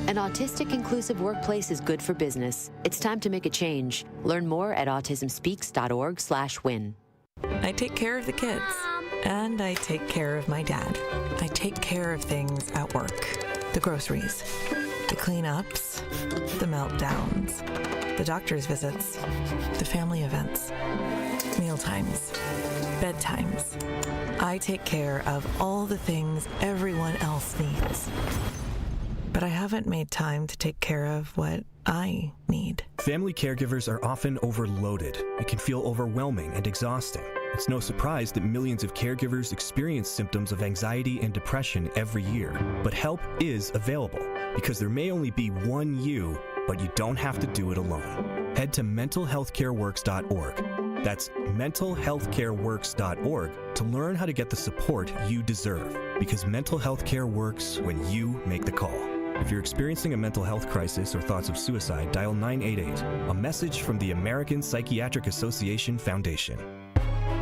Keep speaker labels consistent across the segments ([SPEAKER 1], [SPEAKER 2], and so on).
[SPEAKER 1] An autistic inclusive workplace is good for business. It's time to make a change. Learn more at autismspeaks.org/win.
[SPEAKER 2] I take care of the kids, and I take care of my dad. I take care of things at work. The groceries, the cleanups, the meltdowns, the doctor's visits, the family events, mealtimes, bedtimes. I take care of all the things everyone else needs. But I haven't made time to take care of what I need.
[SPEAKER 3] Family caregivers are often overloaded. It can feel overwhelming and exhausting. It's no surprise that millions of caregivers experience symptoms of anxiety and depression every year. But help is available, because there may only be one you, but you don't have to do it alone. Head to mentalhealthcareworks.org. That's mentalhealthcareworks.org to learn how to get the support you deserve, because mental health care works when you make the call. If you're experiencing a mental health crisis or thoughts of suicide, dial 988, a message from the American Psychiatric Association Foundation.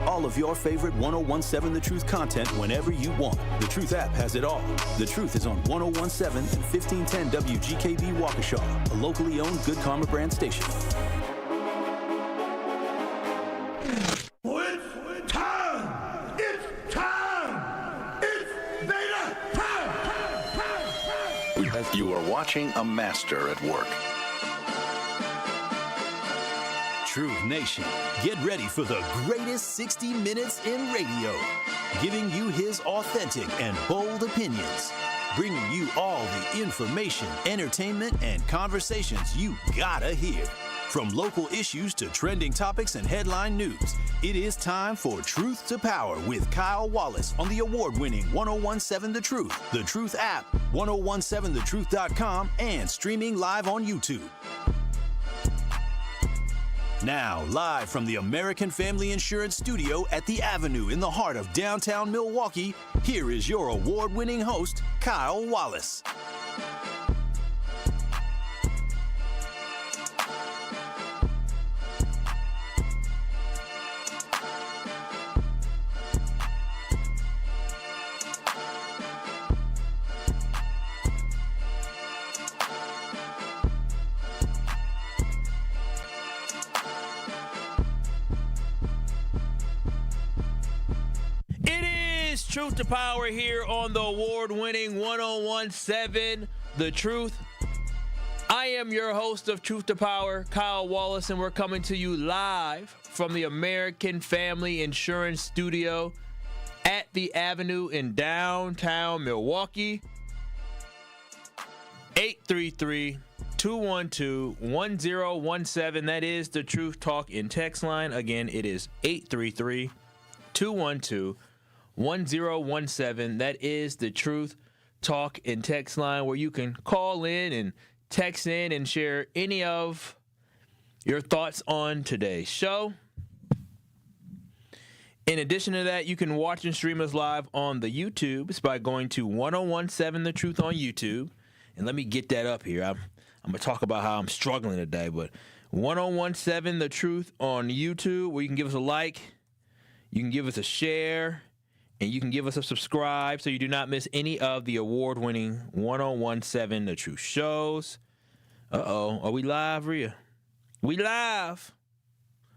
[SPEAKER 4] All of your favorite 1017 The Truth content whenever you want. The Truth app has it all. The Truth is on 1017 and 1510 WGKB Waukesha, a locally owned Good Karma brand station.
[SPEAKER 5] You are watching a master at work.
[SPEAKER 4] Truth Nation, get ready for the greatest 60 minutes in radio, giving you his authentic and bold opinions, bringing you all the information, entertainment, and conversations you gotta hear. From local issues to trending topics and headline news, it is time for Truth to Power with Kyle Wallace on the award-winning 1017 The Truth, The Truth app, 1017thetruth.com, and streaming live on YouTube. Now, live from the American Family Insurance Studio at the Avenue in the heart of downtown Milwaukee, here is your award-winning host, Kyle Wallace.
[SPEAKER 6] Truth to Power here on the award-winning 1017 The Truth. I am your host of Truth to Power, Kyle Wallace, and we're coming to you live from the American Family Insurance Studio at the Avenue in downtown Milwaukee. 833-212-1017. That is the Truth Talk in text line. Again, it is 833-212-1017. That is the Truth Talk and text line, where you can call in and text in and share any of your thoughts on today's show. In addition to that, you can watch and stream us live on the YouTube. It's by going to 1017 The Truth on YouTube. And let me get that up here. I'm going to talk about how I'm struggling today, but 1017 The Truth on YouTube, where you can give us a like, you can give us a share, and you can give us a subscribe so you do not miss any of the award-winning 1017 The Truth shows. Uh-oh. Are we live, Rhea? We live.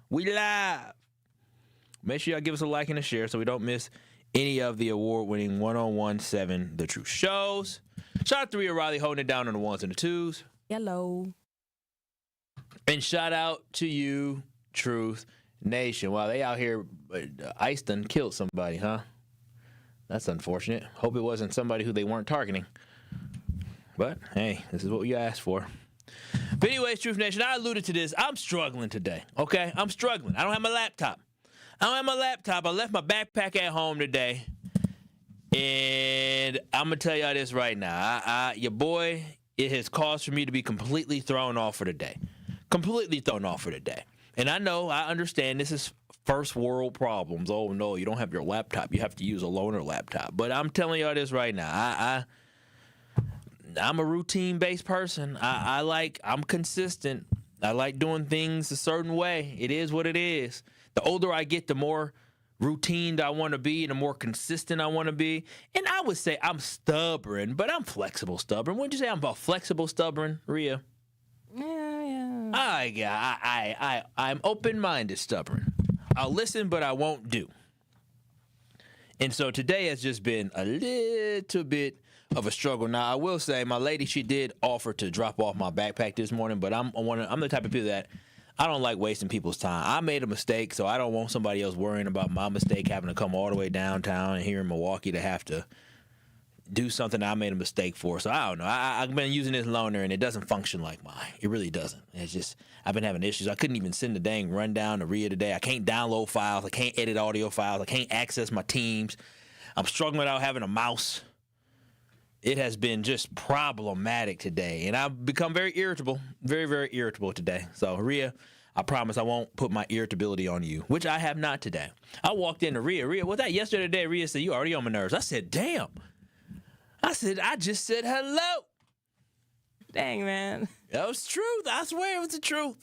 [SPEAKER 6] We live. Make sure y'all give us a like and a share so we don't miss any of the award-winning 1017 The Truth shows. Shout out to Rhea Riley holding it down on the ones and the twos.
[SPEAKER 2] Hello.
[SPEAKER 6] And shout out to you, Truth Nation. Wow, they out here, ICE done killed somebody, huh? That's unfortunate. Hope it wasn't somebody who they weren't targeting. But, hey, this is what you asked for. But anyways, Truth Nation, I alluded to this. I'm struggling today, okay? I'm struggling. I don't have my laptop. I left my backpack at home today. And I'm going to tell y'all this right now. Your boy, it has caused for me to be completely thrown off for the day. Completely thrown off for the day. And I understand this is first world problems. Oh, no, you don't have your laptop. You have to use a loaner laptop. But I'm telling y'all this right now. I'm a routine-based person. I'm consistent. I like doing things a certain way. It is what it is. The older I get, the more routine I want to be, the more consistent I want to be. And I would say I'm stubborn, but I'm flexible stubborn. Wouldn't you say I'm about flexible stubborn, Rhea?
[SPEAKER 2] Yeah.
[SPEAKER 6] I'm open-minded stubborn. I'll listen, but I won't do. And so today has just been a little bit of a struggle. Now, I will say my lady, she did offer to drop off my backpack this morning, but I'm the type of people that I don't like wasting people's time. I made a mistake, so I don't want somebody else worrying about my mistake, having to come all the way downtown and here in Milwaukee to have to do something I made a mistake for. So I don't know. I've been using this loaner, and it doesn't function like mine. It really doesn't. It's just I've been having issues. I couldn't even send the dang rundown to Rhea today. I can't download files. I can't edit audio files. I can't access my Teams. I'm struggling without having a mouse. It has been just problematic today, and I've become very irritable, very, very irritable today. So, Rhea, I promise I won't put my irritability on you, which I have not today. I walked into Rhea. Rhea, what's that? Yesterday today, Rhea said, you already on my nerves. I said, damn. I just said hello.
[SPEAKER 2] Dang, man.
[SPEAKER 6] That was truth. I swear it was the truth.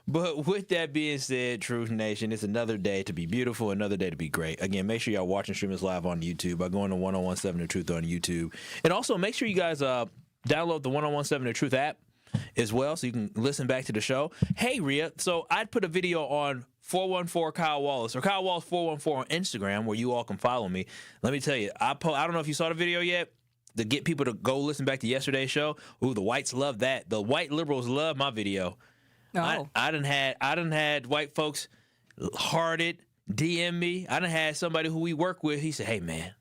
[SPEAKER 6] But with that being said, Truth Nation, it's another day to be beautiful, another day to be great. Again, make sure y'all watching Streamers Live on YouTube by going to 1017 The Truth on YouTube. And also make sure you guys download the 1017 The Truth app as well so you can listen back to the show. Hey, Rhea, so I put a video on 414 Kyle Wallace, or Kyle Wallace 414 on Instagram, where you all can follow me. Let me tell you, I don't know if you saw the video yet, to get people to go listen back to yesterday's show. Ooh, the whites love that. The white liberals love my video.
[SPEAKER 2] Oh.
[SPEAKER 6] I done had white folks hearted, DM me. I done had somebody who we work with. He said, "Hey man,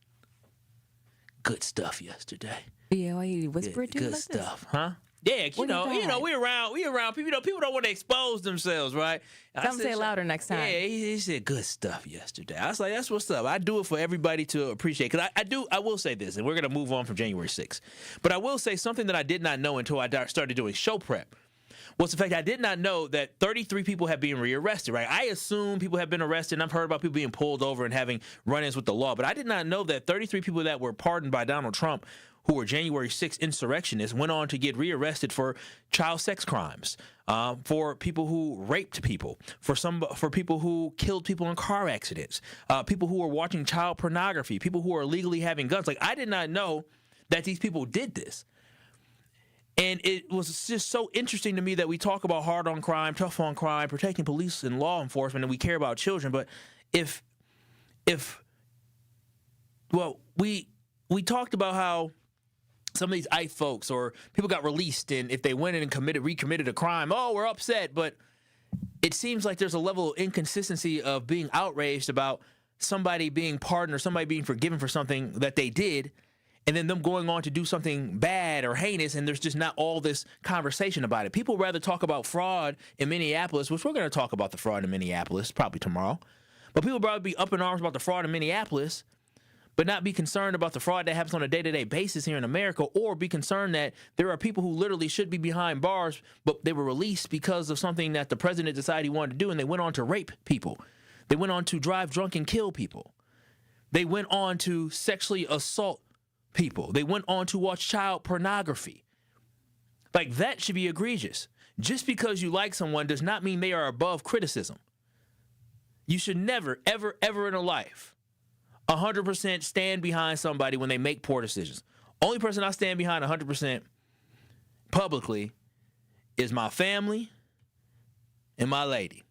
[SPEAKER 6] good stuff yesterday."
[SPEAKER 2] Yeah, why you whisper it to you
[SPEAKER 6] good
[SPEAKER 2] like
[SPEAKER 6] stuff,
[SPEAKER 2] this?
[SPEAKER 6] huh? Yeah,
[SPEAKER 2] What
[SPEAKER 6] you
[SPEAKER 2] is
[SPEAKER 6] know,
[SPEAKER 2] that?
[SPEAKER 6] we around people. You know, people don't want to expose themselves, right?
[SPEAKER 2] Tell them to say it louder next time.
[SPEAKER 6] Yeah, he said good stuff yesterday. I was like, that's what's up. I do it for everybody to appreciate. Because I will say this, and we're gonna move on from January 6th. But I will say something that I did not know until I started doing show prep. Was the fact I did not know that 33 people have been rearrested, right? I assume people have been arrested, and I've heard about people being pulled over and having run-ins with the law, but I did not know that 33 people that were pardoned by Donald Trump, who were January 6th insurrectionists, went on to get rearrested for child sex crimes, for people who raped people, for people who killed people in car accidents, people who were watching child pornography, people who are illegally having guns. Like, I did not know that these people did this. And it was just so interesting to me that we talk about hard on crime, tough on crime, protecting police and law enforcement, and we care about children. But we talked about how some of these ICE folks or people got released, and if they went in and recommitted a crime, oh, we're upset. But it seems like there's a level of inconsistency of being outraged about somebody being pardoned or somebody being forgiven for something that they did, and then them going on to do something bad or heinous, and there's just not all this conversation about it. People rather talk about fraud in Minneapolis, which we're going to talk about the fraud in Minneapolis probably tomorrow. But people probably be up in arms about the fraud in Minneapolis, but not be concerned about the fraud that happens on a day-to-day basis here in America, or be concerned that there are people who literally should be behind bars, but they were released because of something that the president decided he wanted to do, and they went on to rape people. They went on to drive drunk and kill people. They went on to sexually assault people. They went on to watch child pornography. Like, that should be egregious. Just because you like someone does not mean they are above criticism. You should never, ever, ever in a life 100% stand behind somebody when they make poor decisions. Only person I stand behind 100% publicly is my family and my lady.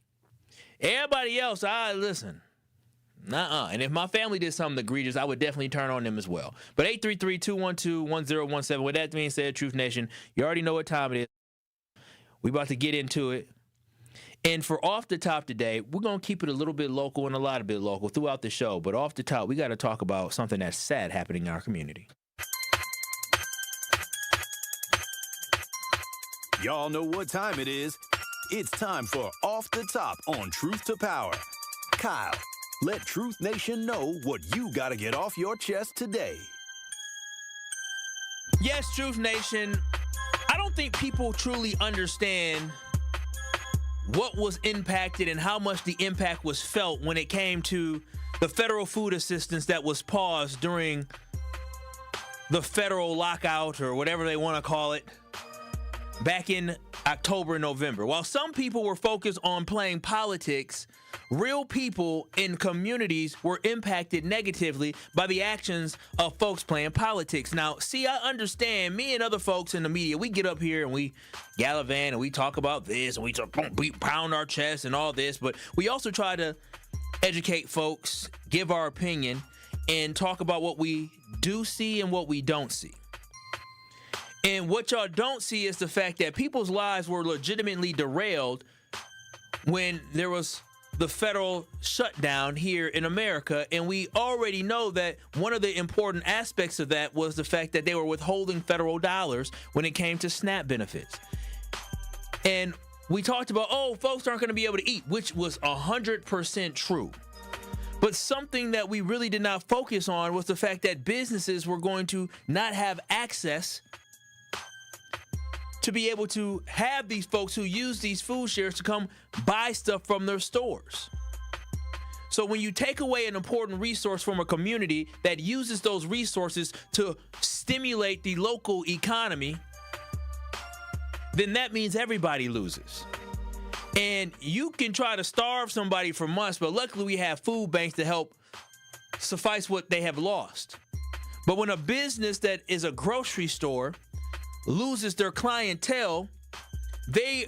[SPEAKER 6] Everybody else, I listen. Nuh-uh. And if my family did something egregious, I would definitely turn on them as well. But 833-212-1017. With that being said, Truth Nation, you already know what time it is. We about to get into it. And for Off the Top today, we're going to keep it a little bit local and a lot of bit local throughout the show. But off the top, we got to talk about something that's sad happening in our community.
[SPEAKER 4] Y'all know what time it is. It's time for Off the Top on Truth to Power. Kyle, let Truth Nation know what you got to get off your chest today.
[SPEAKER 6] Yes, Truth Nation, I don't think people truly understand what was impacted and how much the impact was felt when it came to the federal food assistance that was paused during the federal lockout, or whatever they want to call it. back in October and November. While some people were focused on playing politics, real people in communities were impacted negatively by the actions of folks playing politics. Now, see, I understand, me and other folks in the media, we get up here and we gallivant and we talk about this and we pound our chest and all this, but we also try to educate folks, give our opinion, and talk about what we do see and what we don't see. And what y'all don't see is the fact that people's lives were legitimately derailed when there was the federal shutdown here in America. And we already know that one of the important aspects of that was the fact that they were withholding federal dollars when it came to SNAP benefits. And we talked about, folks aren't going to be able to eat, which was 100% true. But something that we really did not focus on was the fact that businesses were going to not have access to be able to have these folks who use these food shares to come buy stuff from their stores. So when you take away an important resource from a community that uses those resources to stimulate the local economy, then that means everybody loses. And you can try to starve somebody for months, but luckily we have food banks to help suffice what they have lost. But when a business that is a grocery store loses their clientele, they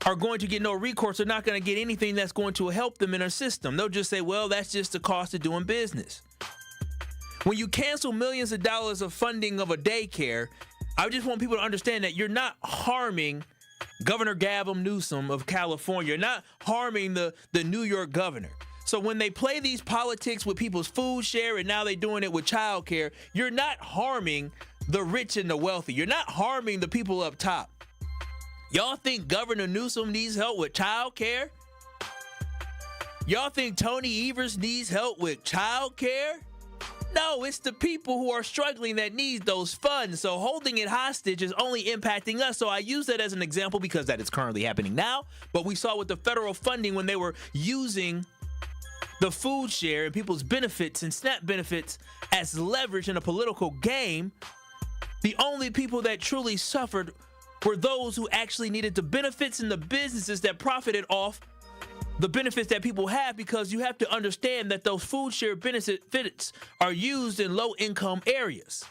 [SPEAKER 6] are going to get no recourse. They're not going to get anything that's going to help them in their system. They'll just say, well, that's just the cost of doing business. When you cancel millions of dollars of funding of a daycare, I just want people to understand that you're not harming Governor Gavin Newsom of California. You're not harming the New York governor. So when they play these politics with people's food share and now they're doing it with child care, you're not harming the rich and the wealthy. You're not harming the people up top. Y'all think Governor Newsom needs help with child care? Y'all think Tony Evers needs help with child care? No, it's the people who are struggling that need those funds. So holding it hostage is only impacting us. So I use that as an example because that is currently happening now. But we saw with the federal funding when they were using the food share and people's benefits and SNAP benefits as leverage in a political game, the only people that truly suffered were those who actually needed the benefits and the businesses that profited off the benefits that people have, because you have to understand that those food share benefits are used in low-income areas.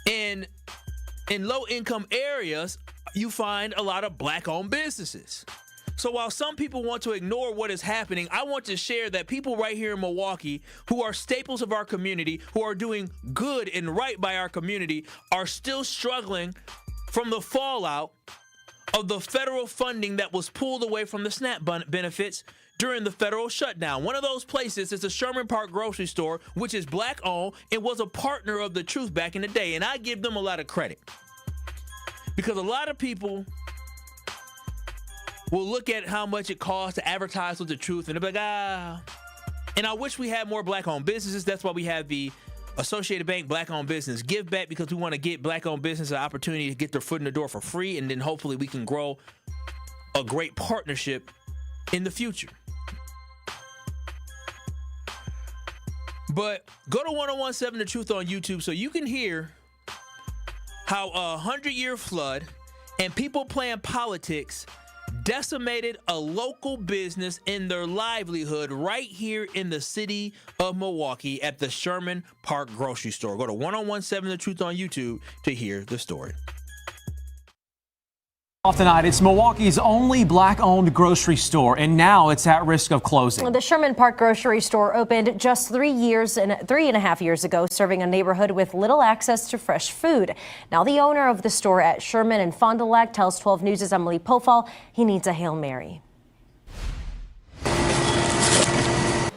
[SPEAKER 6] And in low-income areas, you find a lot of black-owned businesses. So while some people want to ignore what is happening, I want to share that people right here in Milwaukee who are staples of our community, who are doing good and right by our community, are still struggling from the fallout of the federal funding that was pulled away from the SNAP benefits during the federal shutdown. One of those places is the Sherman Park Grocery Store, which is black-owned and was a partner of the Truth back in the day. And I give them a lot of credit because a lot of people will look at how much it costs to advertise with the Truth and they'll be like, And I wish we had more black-owned businesses. That's why we have the Associated Bank Black-Owned Business Give Back, because we want to get black-owned business an opportunity to get their foot in the door for free, and then hopefully we can grow a great partnership in the future. But go to 1017 The Truth on YouTube so you can hear how a 100-year flood and people playing politics decimated a local business in their livelihood right here in the city of Milwaukee at the Sherman Park Grocery Store. Go to 1017 The Truth on YouTube to hear the story.
[SPEAKER 7] Tonight, it's Milwaukee's only black-owned grocery store, and now it's at risk of closing.
[SPEAKER 8] The Sherman Park Grocery Store opened just 3.5 years ago, serving a neighborhood with little access to fresh food. Now the owner of the store at Sherman and Fond du Lac tells 12 News' Emily Pofall he needs a Hail Mary.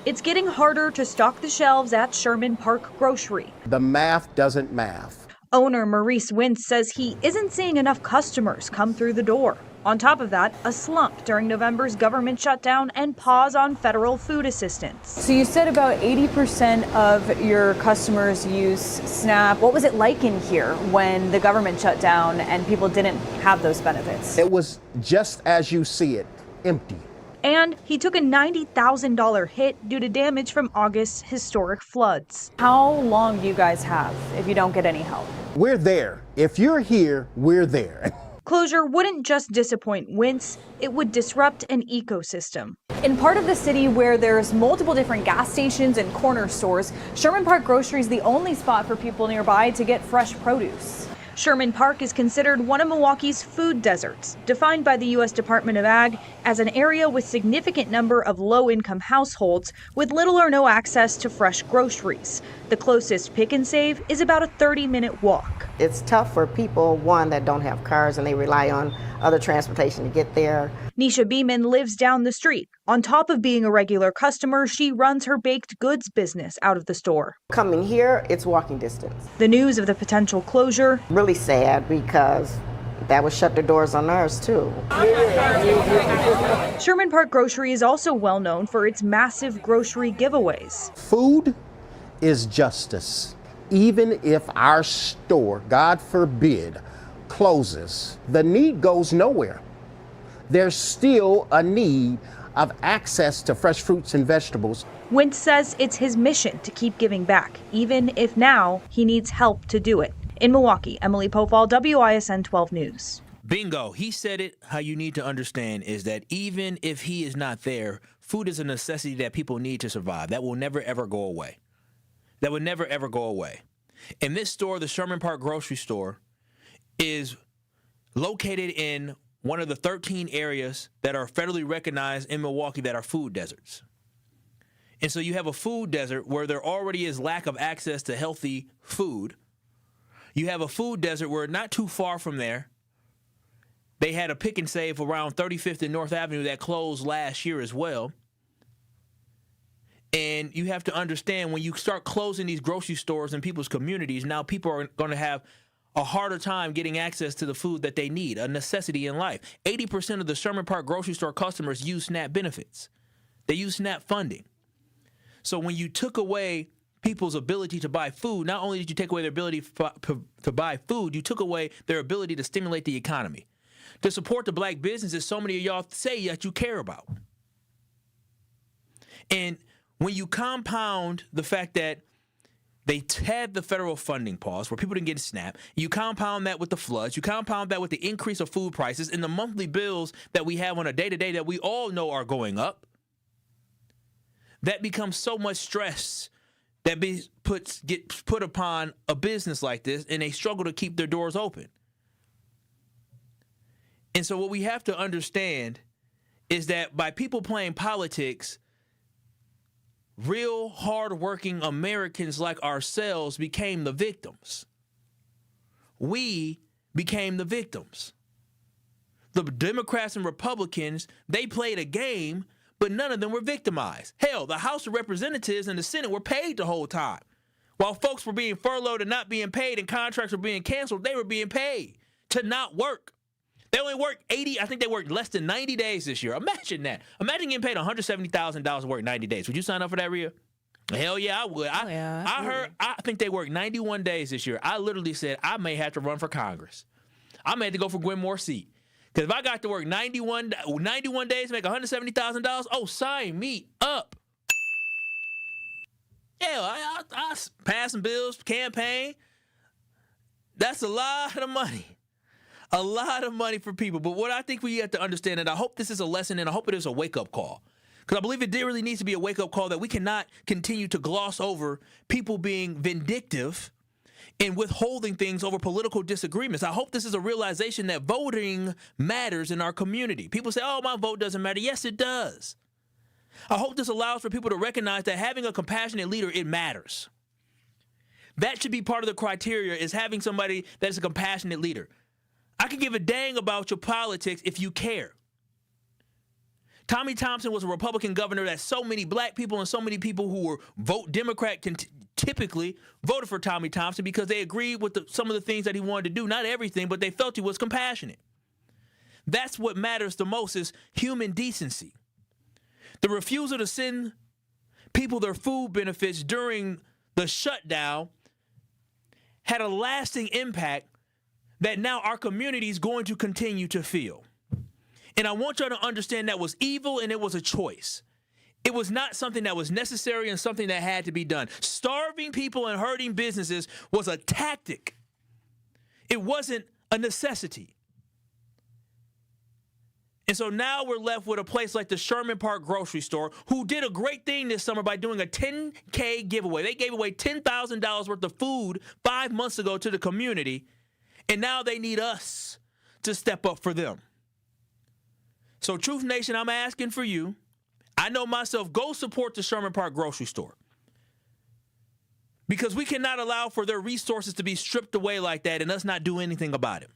[SPEAKER 9] It's getting harder to stock the shelves at Sherman Park Grocery.
[SPEAKER 10] The math doesn't math.
[SPEAKER 9] Owner Maurice Wentz says he isn't seeing enough customers come through the door. On top of that, a slump during November's government shutdown and pause on federal food assistance.
[SPEAKER 11] So you said about 80% of your customers use SNAP. What was it like in here when the government shut down and people didn't have those benefits?
[SPEAKER 10] It was just as you see it, empty.
[SPEAKER 9] And he took a $90,000 hit due to damage from August's historic floods.
[SPEAKER 11] How long do you guys have if you don't get any help?
[SPEAKER 10] We're there. If you're here, we're there.
[SPEAKER 9] Closure wouldn't just disappoint Wince, it would disrupt an ecosystem.
[SPEAKER 11] In part of the city where there's multiple different gas stations and corner stores, Sherman Park Grocery is the only spot for people nearby to get fresh produce.
[SPEAKER 9] Sherman Park is considered one of Milwaukee's food deserts, defined by the U.S. Department of Ag as an area with significant number of low-income households with little or no access to fresh groceries. The closest Pick and Save is about a 30-minute walk.
[SPEAKER 12] It's tough for people, one, that don't have cars and they rely on other transportation to get there.
[SPEAKER 9] Nisha Beeman lives down the street. On top of being a regular customer, she runs her baked goods business out of the store.
[SPEAKER 12] Coming here, it's walking distance.
[SPEAKER 9] The news of the potential closure.
[SPEAKER 12] Really sad because that would shut the doors on ours too.
[SPEAKER 9] Sherman Park Grocery is also well known for its massive grocery giveaways.
[SPEAKER 10] Food is justice. Even if our store, God forbid, closes, the need goes nowhere. There's still a need of access to fresh fruits and vegetables.
[SPEAKER 9] Wince says it's his mission to keep giving back, even if now he needs help to do it. In Milwaukee, Emily Popal, WISN 12 News.
[SPEAKER 6] Bingo. He said it. How you need to understand is that even if he is not there, food is a necessity that people need to survive. That will never, ever go away. That would never, ever go away. And this store, the Sherman Park Grocery Store, is located in one of the 13 areas that are federally recognized in Milwaukee that are food deserts. And so you have a food desert where there already is lack of access to healthy food. You have a food desert where not too far from there, they had a Pick and Save around 35th and North Avenue that closed last year as well. And you have to understand, when you start closing these grocery stores in people's communities, now people are going to have a harder time getting access to the food that they need, a necessity in life. 80% of the Sherman Park Grocery Store customers use SNAP benefits. They use SNAP funding. So when you took away people's ability to buy food, not only did you take away their ability to buy food, you took away their ability to stimulate the economy, to support the black businesses so many of y'all say that you care about. And when you compound the fact that they had the federal funding pause where people didn't get SNAP, you compound that with the floods, you compound that with the increase of food prices and the monthly bills that we have on a day-to-day that we all know are going up, that becomes so much stress that gets put upon a business like this, and they struggle to keep their doors open. And so what we have to understand is that by people playing politics, real hardworking Americans like ourselves became the victims. We became the victims. The Democrats and Republicans, they played a game, but none of them were victimized. Hell, the House of Representatives and the Senate were paid the whole time. While folks were being furloughed and not being paid and contracts were being canceled, they were being paid to not work. They only worked 80, I think they worked less than 90 days this year. Imagine that. Imagine getting paid $170,000 to work 90 days. Would you sign up for that, Rhea? Hell yeah, I would. I think they worked 91 days this year. I literally said I may have to run for Congress. I may have to go for Gwen Moore's seat. Because if I got to work 91 days, make $170,000, oh, sign me up. Yeah, I pass some bills, campaign. That's a lot of money. A lot of money for people. But what I think we have to understand, and I hope this is a lesson, and I hope it is a wake-up call, because I believe it really needs to be a wake-up call that we cannot continue to gloss over people being vindictive and withholding things over political disagreements. I hope this is a realization that voting matters in our community. People say, oh, my vote doesn't matter. Yes, it does. I hope this allows for people to recognize that having a compassionate leader, it matters. That should be part of the criteria, is having somebody that's a compassionate leader. I could give a dang about your politics if you care. Tommy Thompson was a Republican governor that so many black people and so many people who were vote Democrat typically voted for Tommy Thompson because they agreed with some of the things that he wanted to do. Not everything, but they felt he was compassionate. That's what matters the most, is human decency. The refusal to send people their food benefits during the shutdown had a lasting impact that now our community is going to continue to feel. And I want y'all to understand that was evil and it was a choice. It was not something that was necessary and something that had to be done. Starving people and hurting businesses was a tactic It wasn't a necessity. And so now we're left with a place like the Sherman Park Grocery Store, who did a great thing this summer by doing a $10K giveaway. They gave away $10,000 worth of food 5 months ago to the community, and now they need us to step up for them. So Truth Nation, I'm asking for you. I know myself, go support the Sherman Park Grocery Store, because we cannot allow for their resources to be stripped away like that and us not do anything about it.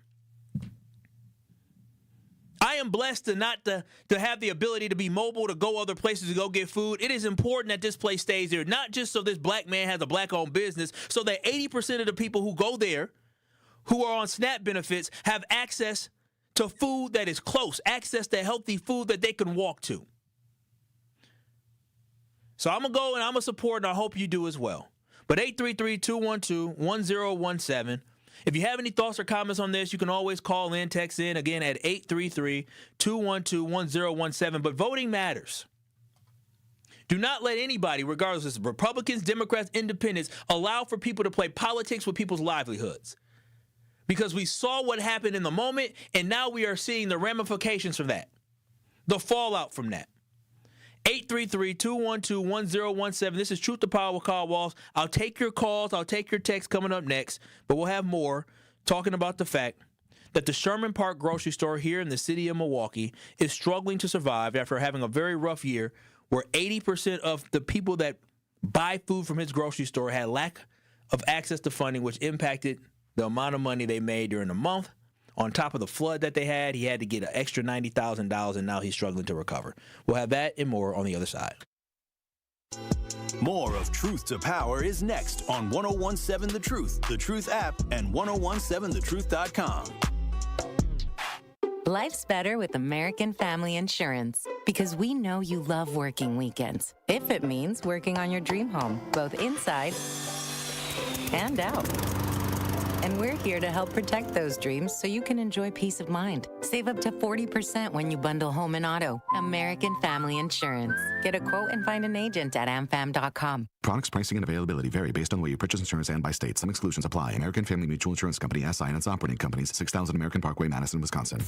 [SPEAKER 6] I am blessed to have the ability to be mobile, to go other places to go get food. It is important that this place stays there, not just so this black man has a black-owned business, so that 80% of the people who go there, who are on SNAP benefits, have access to food that is close, access to healthy food that they can walk to. So I'm going to go and I'm going to support, and I hope you do as well. But 833-212-1017. If you have any thoughts or comments on this, you can always call in, text in, again, at 833-212-1017. But voting matters. Do not let anybody, regardless of Republicans, Democrats, Independents, allow for people to play politics with people's livelihoods. Because we saw what happened in the moment, and now we are seeing the ramifications from that, the fallout from that. 833-212-1017. This is Truth to Power with Carl Walls. I'll take your calls. I'll take your texts coming up next. But we'll have more talking about the fact that the Sherman Park Grocery Store here in the city of Milwaukee is struggling to survive after having a very rough year where 80% of the people that buy food from his grocery store had lack of access to funding, which impacted the amount of money they made during the month. On top of the flood that they had, he had to get an extra $90,000, and now he's struggling to recover. We'll have that and more on the other side.
[SPEAKER 4] More of Truth to Power is next on 1017 The Truth app, and 1017thetruth.com.
[SPEAKER 13] Life's better with American Family Insurance, because we know you love working weekends. If it means working on your dream home, both inside and out. And we're here to help protect those dreams so you can enjoy peace of mind. Save up to 40% when you bundle home and auto. American Family Insurance. Get a quote and find an agent at amfam.com.
[SPEAKER 14] Products, pricing, and availability vary based on the way you purchase insurance and by state. Some exclusions apply. American Family Mutual Insurance Company, SI, and its operating companies, 6000 American Parkway, Madison, Wisconsin.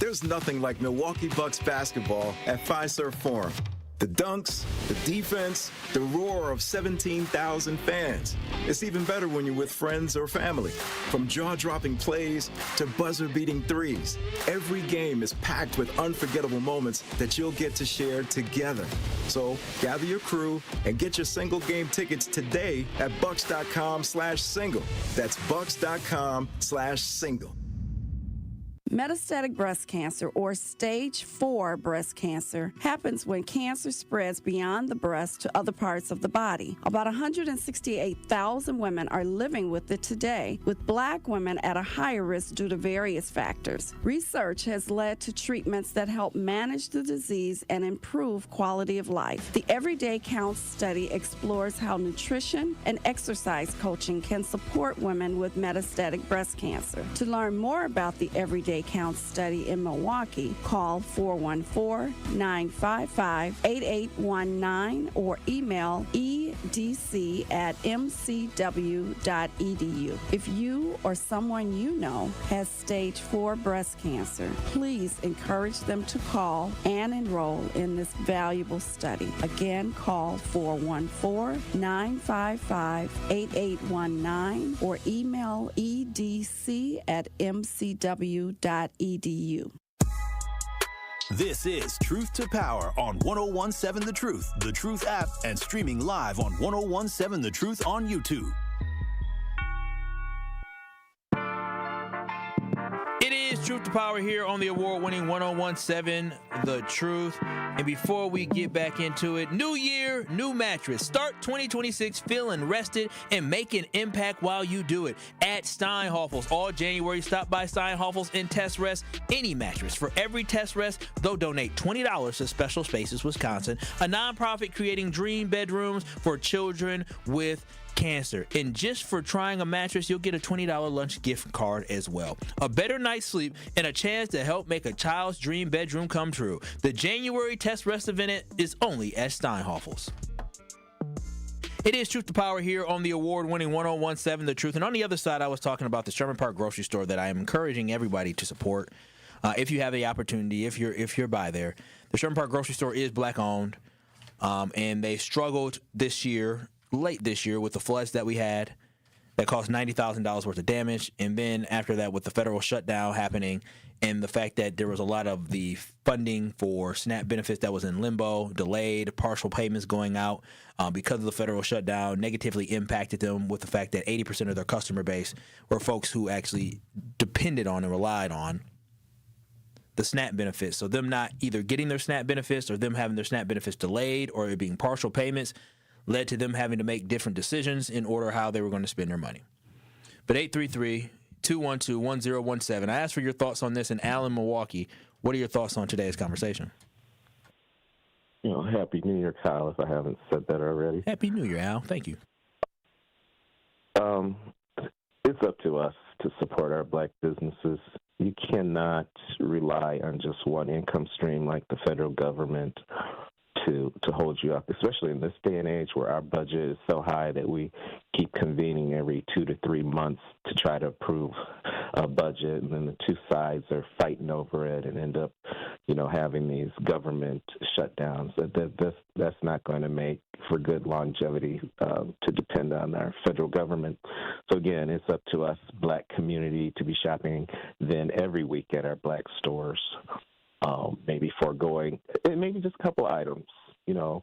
[SPEAKER 15] There's nothing like Milwaukee Bucks basketball at Fiserv Forum. The dunks, the defense, the roar of 17,000 fans. It's even better when you're with friends or family. From jaw-dropping plays to buzzer-beating threes, every game is packed with unforgettable moments that you'll get to share together. So gather your crew and get your single game tickets today at bucks.com/single. That's bucks.com/single.
[SPEAKER 16] Metastatic breast cancer, or stage 4 breast cancer, happens when cancer spreads beyond the breast to other parts of the body. About 168,000 women are living with it today, with Black women at a higher risk due to various factors. Research has led to treatments that help manage the disease and improve quality of life. The Everyday Counts study explores how nutrition and exercise coaching can support women with metastatic breast cancer. To learn more about the Everyday Counts study in Milwaukee, call 414-955-8819 or email edc@mcw.edu. If you or someone you know has stage 4 breast cancer, please encourage them to call and enroll in this valuable study. Again, call 414-955-8819 or email edc@mcw.edu.
[SPEAKER 4] This is Truth to Power on 1017 The Truth app, and streaming live on 1017 The Truth on YouTube.
[SPEAKER 6] It is Truth to Power here on the award-winning 1017 The Truth. And before we get back into it, new year, new mattress. Start 2026 feeling rested and make an impact while you do it. At Steinhoffel's all January, stop by Steinhoffel's and test rest any mattress. For every test rest, they'll donate $20 to Special Spaces Wisconsin, a nonprofit creating dream bedrooms for children with cancer. And just for trying a mattress, you'll get a $20 lunch gift card as well. A better night's sleep and a chance to help make a child's dream bedroom come true. The January test rest event is only at Steinhoffel's. It is Truth to Power here on the award-winning 1017 The Truth. And on the other side, I was talking about the Sherman Park Grocery Store that I am encouraging everybody to support. If you have the opportunity, if you're by there. The Sherman Park Grocery Store is black-owned, and they struggled late this year, with the floods that we had that caused $90,000 worth of damage. And then after that, with the federal shutdown happening and the fact that there was a lot of the funding for SNAP benefits that was in limbo, delayed, partial payments going out because of the federal shutdown, negatively impacted them with the fact that 80% of their customer base were folks who actually depended on and relied on the SNAP benefits. So them not either getting their SNAP benefits or them having their SNAP benefits delayed or it being partial payments led to them having to make different decisions in order how they were going to spend their money. But 833-212-1017. I asked for your thoughts on this. And Al in Milwaukee, what are your thoughts on today's conversation?
[SPEAKER 17] Happy New Year, Kyle, if I haven't said that already.
[SPEAKER 6] Happy New Year, Al. Thank you.
[SPEAKER 17] It's up to us to support our black businesses. You cannot rely on just one income stream like the federal government to hold you up, especially in this day and age where our budget is so high that we keep convening every 2 to 3 months to try to approve a budget, and then the two sides are fighting over it and end up, having these government shutdowns. That's not going to make for good longevity to depend on our federal government. So again, it's up to us, black community, to be shopping then every week at our black stores. Maybe foregoing, maybe just a couple items, don't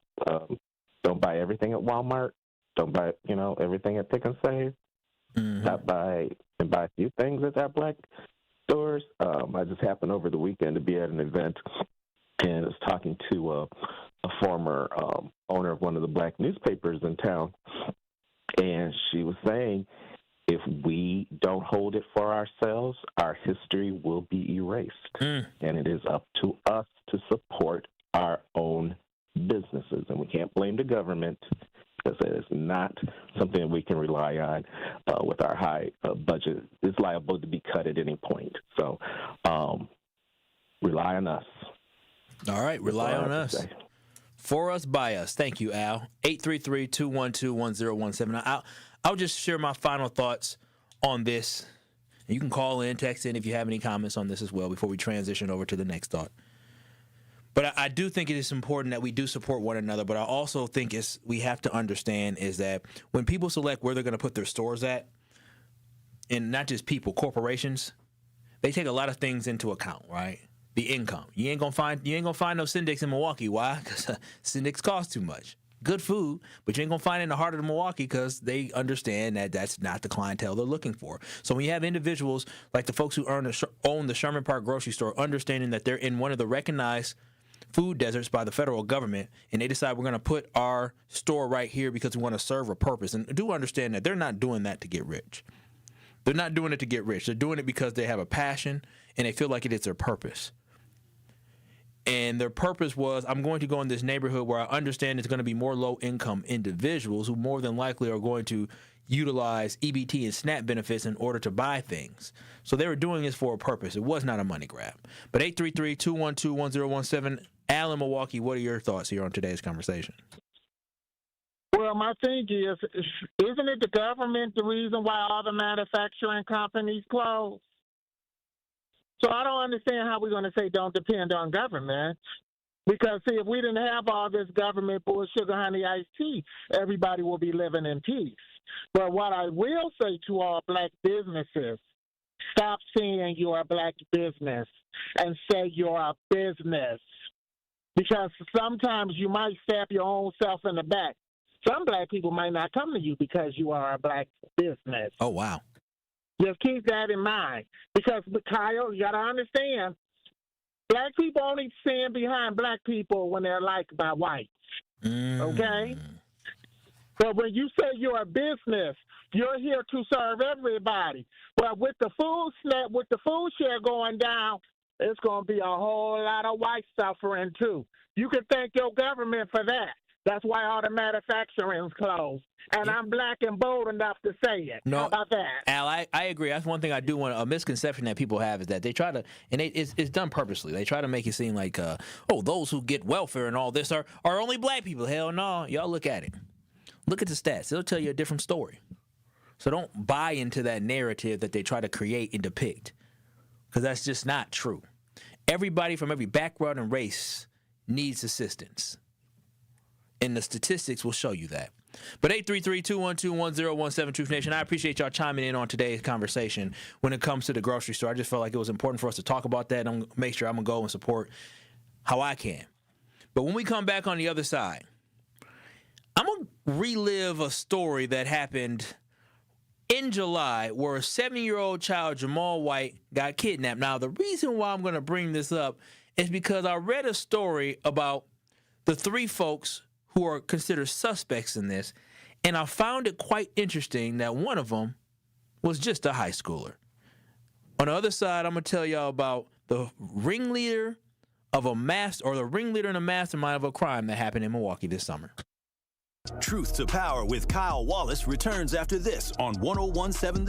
[SPEAKER 17] buy everything at Walmart. Don't buy, everything at Pick and Save.
[SPEAKER 6] Mm-hmm.
[SPEAKER 17] Stop by and buy a few things at our black stores. I just happened over the weekend to be at an event and was talking to a former owner of one of the black newspapers in town. And she was saying, if we don't hold it for ourselves, our history will be erased. And it is up to us to support our own businesses. And we can't blame the government because it is not something that we can rely on with our high budget. It's liable to be cut at any point. So rely on us.
[SPEAKER 6] All right, rely on us. For us, by us. Thank you, Al. 833-212-1017. I'll just share my final thoughts on this. You can call in, text in if you have any comments on this as well before we transition over to the next thought. But I do think it is important that we do support one another, but I also think we have to understand is that when people select where they're going to put their stores at, and not just people, corporations, they take a lot of things into account, right? The income. You ain't gonna find no Syndics in Milwaukee. Why? Because Syndics cost too much. Good food, but you ain't gonna find it in the heart of Milwaukee because they understand that that's not the clientele they're looking for. So when you have individuals like the folks who own the Sherman Park Grocery Store, understanding that they're in one of the recognized food deserts by the federal government, and they decide we're going to put our store right here because we want to serve a purpose. And do understand that they're not doing that to get rich. They're not doing it to get rich. They're doing it because they have a passion and they feel like it is their purpose. And their purpose was, I'm going to go in this neighborhood where I understand it's going to be more low-income individuals who more than likely are going to utilize EBT and SNAP benefits in order to buy things. So they were doing this for a purpose. It was not a money grab. But 833-212-1017, Al in Milwaukee, what are your thoughts here on today's conversation?
[SPEAKER 18] Well, my thing is, isn't it the government the reason why all the manufacturing companies close? So I don't understand how we're going to say don't depend on government. Because, see, if we didn't have all this government bull, sugar, honey, iced tea, everybody will be living in peace. But what I will say to all black businesses, stop saying you're a black business and say you're a business. Because sometimes you might stab your own self in the back. Some black people might not come to you because you are a black business.
[SPEAKER 6] Oh, wow.
[SPEAKER 18] Just keep that in mind. Because, Kyle, you got to understand, black people only stand behind black people when they're liked by whites. Okay? So when you say you're a business, you're here to serve everybody. Well, with the food snap, with the food share going down, it's going to be a whole lot of whites suffering, too. You can thank your government for that. That's why all the manufacturing's closed. And I'm black and bold enough to say it.
[SPEAKER 6] No,
[SPEAKER 18] how about that?
[SPEAKER 6] Al, I agree. That's one thing I do want. A misconception that people have is that they try to, and it's done purposely. They try to make it seem like, those who get welfare and all this are only black people. Hell no. Y'all look at it. Look at the stats. It'll tell you a different story. So don't buy into that narrative that they try to create and depict, because that's just not true. Everybody from every background and race needs assistance. And the statistics will show you that. But 833-212-1017 Truth Nation, I appreciate y'all chiming in on today's conversation when it comes to the grocery store. I just felt like it was important for us to talk about that, and I'm going to make sure I'm going to go and support how I can. But when we come back on the other side, I'm going to relive a story that happened in July where a 7-year-old child, Jamal White, got kidnapped. Now, the reason why I'm going to bring this up is because I read a story about the 3 folks who are considered suspects in this, and I found it quite interesting that one of them was just a high schooler. On the other side, I'm going to tell y'all about the ringleader of a the ringleader and a mastermind of a crime that happened in Milwaukee this summer.
[SPEAKER 4] Truth to Power with Kyle Wallace returns after this on 1017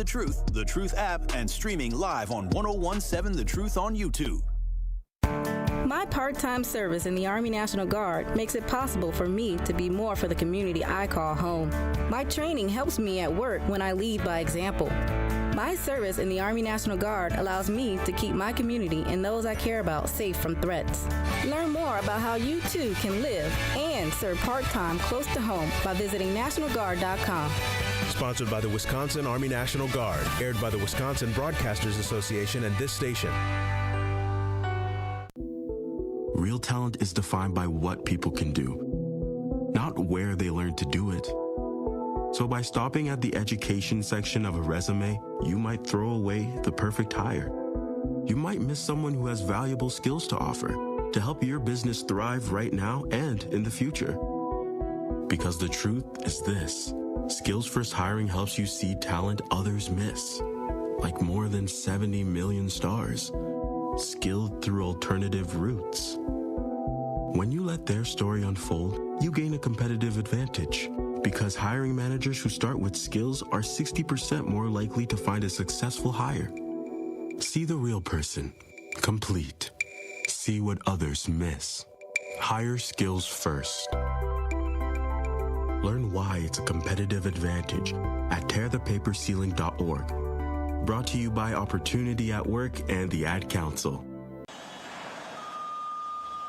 [SPEAKER 4] The Truth app, and streaming live on 1017 The Truth on YouTube.
[SPEAKER 19] My part-time service in the Army National Guard makes it possible for me to be more for the community I call home. My training helps me at work when I lead by example. My service in the Army National Guard allows me to keep my community and those I care about safe from threats. Learn more about how you too can live and serve part-time close to home by visiting nationalguard.com.
[SPEAKER 20] Sponsored by the Wisconsin Army National Guard, aired by the Wisconsin Broadcasters Association and this station.
[SPEAKER 14] Real talent is defined by what people can do, not where they learn to do it. So by stopping at the education section of a resume, you might throw away the perfect hire. You might miss someone who has valuable skills to offer to help your business thrive right now and in the future. Because the truth is this: Skills First Hiring helps you see talent others miss, like more than 70 million stars, skilled through alternative routes. When you let their story unfold, you gain a competitive advantage, because hiring managers who start with skills are 60% more likely to find a successful hire. See the real person, complete. See what others miss. Hire skills first. Learn why it's a competitive advantage at tearthepaperceiling.org. Brought to you by Opportunity at Work and the Ad Council.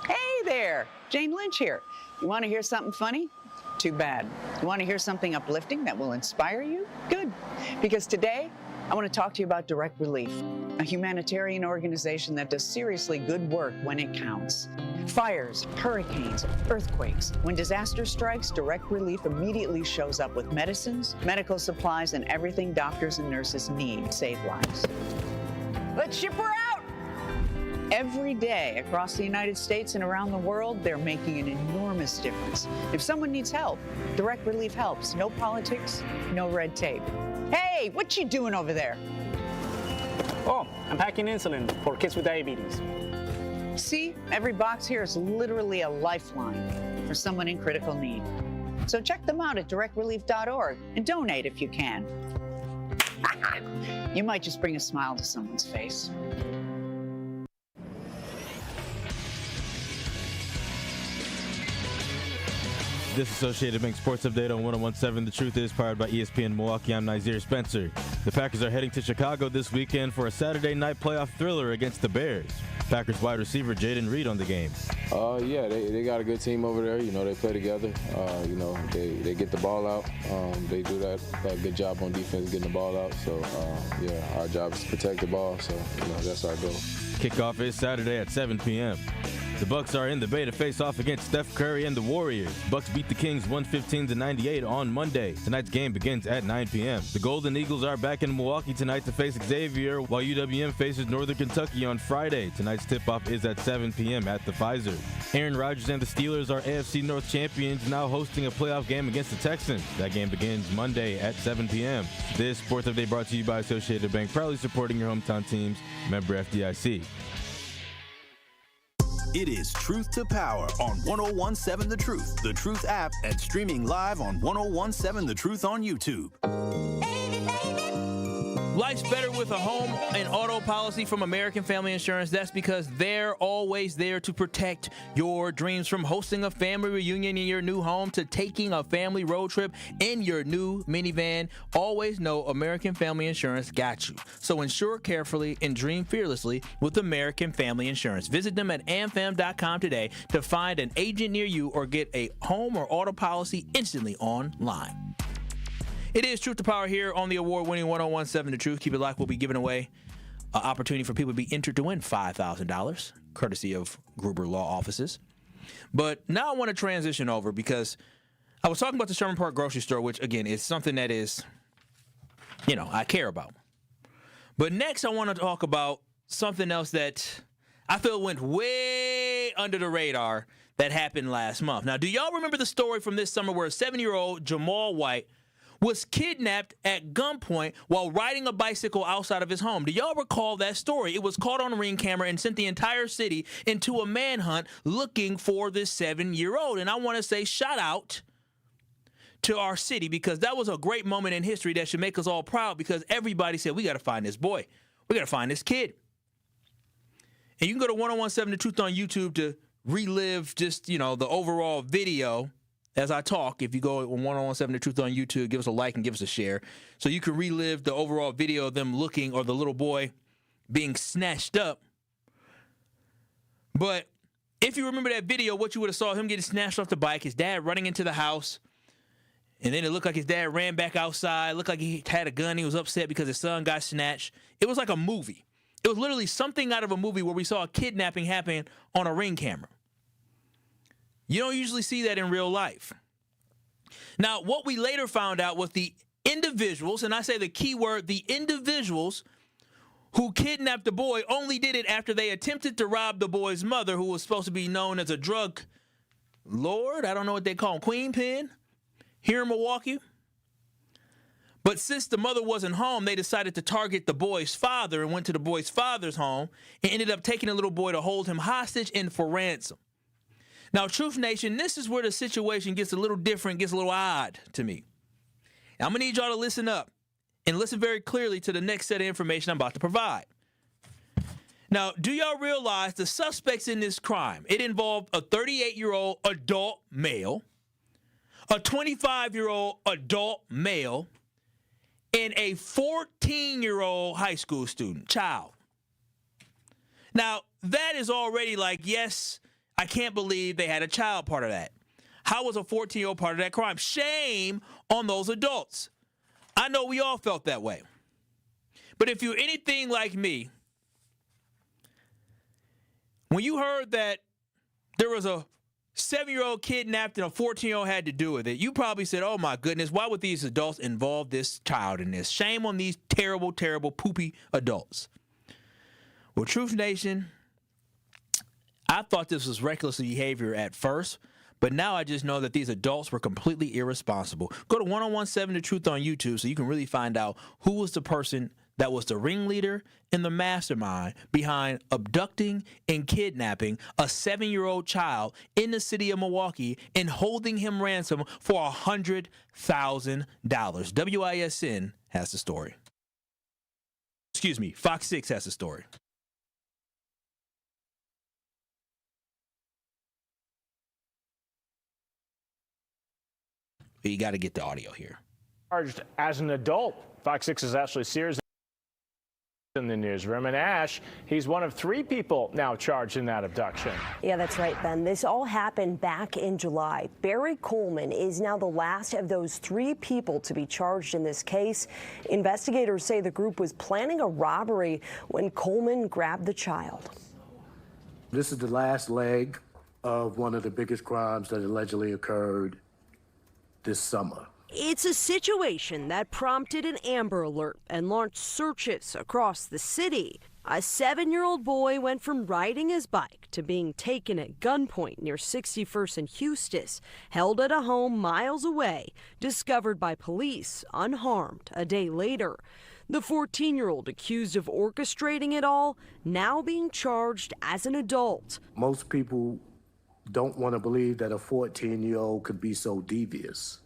[SPEAKER 21] Hey there, Jane Lynch here. You want to hear something funny? Too bad. You want to hear something uplifting that will inspire you? Good. Because today, I want to talk to you about Direct Relief, a humanitarian organization that does seriously good work when it counts. Fires, hurricanes, earthquakes. When disaster strikes, Direct Relief immediately shows up with medicines, medical supplies, and everything doctors and nurses need to save lives. Let's ship her out! Every day across the United States and around the world, they're making an enormous difference. If someone needs help, Direct Relief helps. No politics, no red tape. Hey, what you doing over there?
[SPEAKER 22] Oh, I'm packing insulin for kids with diabetes.
[SPEAKER 21] See, every box here is literally a lifeline for someone in critical need. So check them out at directrelief.org and donate if you can. You might just bring a smile to someone's face.
[SPEAKER 6] This Associated Bank Sports Update on 1017 The Truth is powered by ESPN Milwaukee. I'm Nazir Spencer. The Packers are heading to Chicago this weekend for a Saturday night playoff thriller against the Bears. Packers wide receiver Jaden Reed on the game.
[SPEAKER 23] Yeah, they got a good team over there. You know, they play together. They get the ball out. They do that good job on defense getting the ball out. So, our job is to protect the ball. So, that's our goal.
[SPEAKER 6] Kickoff is Saturday at 7 p.m. The Bucks are in the Bay to face off against Steph Curry and the Warriors. Bucks beat the Kings 115-98 on Monday. Tonight's game begins at 9 p.m. The Golden Eagles are back in Milwaukee tonight to face Xavier, while UWM faces Northern Kentucky on Friday. Tonight's tip-off is at 7 p.m. at the Pfizer. Aaron Rodgers and the Steelers are AFC North champions, now hosting a playoff game against the Texans. That game begins Monday at 7 p.m. This Sports Update brought to you by Associated Bank, proudly supporting your hometown teams. Member FDIC.
[SPEAKER 4] It is Truth to Power on 1017 The Truth app, and streaming live on 1017 The Truth on YouTube.
[SPEAKER 6] Life's better with a home and auto policy from American Family Insurance. That's because they're always there to protect your dreams, from hosting a family reunion in your new home to taking a family road trip in your new minivan. Always know American Family Insurance got you. So insure carefully and dream fearlessly with American Family Insurance. Visit them at amfam.com today to find an agent near you or get a home or auto policy instantly online. It is Truth to Power here on the award-winning 1017 The Truth. Keep it locked. We'll be giving away an opportunity for people to be entered to win $5,000, courtesy of Gruber Law Offices. But now I want to transition over because I was talking about the Sherman Park Grocery Store, which, again, is something that is, I care about. But next I want to talk about something else that I feel went way under the radar that happened last month. Now, do y'all remember the story from this summer where a 7-year-old Jamal White was kidnapped at gunpoint while riding a bicycle outside of his home? Do y'all recall that story? It was caught on a Ring camera and sent the entire city into a manhunt looking for this 7-year-old. And I want to say shout out to our city, because that was a great moment in history that should make us all proud, because everybody said, we got to find this boy. We got to find this kid. And you can go to 1017 The Truth on YouTube to relive just, the overall video as I talk. If you go on 1017 The Truth on YouTube, give us a like and give us a share, so you can relive the overall video of them looking, or the little boy being snatched up. But if you remember that video, what you would have saw him getting snatched off the bike, his dad running into the house, and then it looked like his dad ran back outside, looked like he had a gun, he was upset because his son got snatched. It was like a movie. It was literally something out of a movie where we saw a kidnapping happen on a Ring camera. You don't usually see that in real life. Now, what we later found out was the individuals, and I say the key word, the individuals who kidnapped the boy only did it after they attempted to rob the boy's mother, who was supposed to be known as a drug lord. I don't know what they call him, Queen Pin, here in Milwaukee. But since the mother wasn't home, they decided to target the boy's father and went to the boy's father's home and ended up taking the little boy to hold him hostage and for ransom. Now, Truth Nation, this is where the situation gets a little different, gets a little odd to me. Now, I'm going to need y'all to listen up and listen very clearly to the next set of information I'm about to provide. Now, do y'all realize the suspects in this crime? It involved a 38-year-old adult male, a 25-year-old adult male, and a 14-year-old high school child. Now, that is already like, yes, I can't believe they had a child part of that. How was a 14-year-old part of that crime? Shame on those adults. I know we all felt that way. But if you're anything like me, when you heard that there was a 7-year-old kidnapped and a 14-year-old had to do with it, you probably said, oh my goodness, why would these adults involve this child in this? Shame on these terrible, terrible, poopy adults. Well, Truth Nation, I thought this was reckless behavior at first, but now I just know that these adults were completely irresponsible. Go to 1017 The Truth on YouTube so you can really find out who was the person that was the ringleader and the mastermind behind abducting and kidnapping a 7-year-old child in the city of Milwaukee and holding him ransom for $100,000. WISN has the story. Excuse me, Fox 6 has the story. You got to get the audio here.
[SPEAKER 1] Charged as an adult. Fox 6's Ashley Sears in the newsroom. And Ash, he's one of 3 people now charged in that abduction.
[SPEAKER 3] Yeah, that's right, Ben. This all happened back in July. Barry Coleman is now the last of those 3 people to be charged in this case. Investigators say the group was planning a robbery when Coleman grabbed the child.
[SPEAKER 5] This is the last leg of one of the biggest crimes that allegedly occurred this summer.
[SPEAKER 3] It's a situation that prompted an Amber Alert and launched searches across the city. A 7-year-old boy went from riding his bike to being taken at gunpoint near 61st and Eustis, held at a home miles away, discovered by police unharmed a day later. The 14-year-old accused of orchestrating it all, now being charged as an adult.
[SPEAKER 5] Most people don't want to believe that a 14-year-old could be so devious.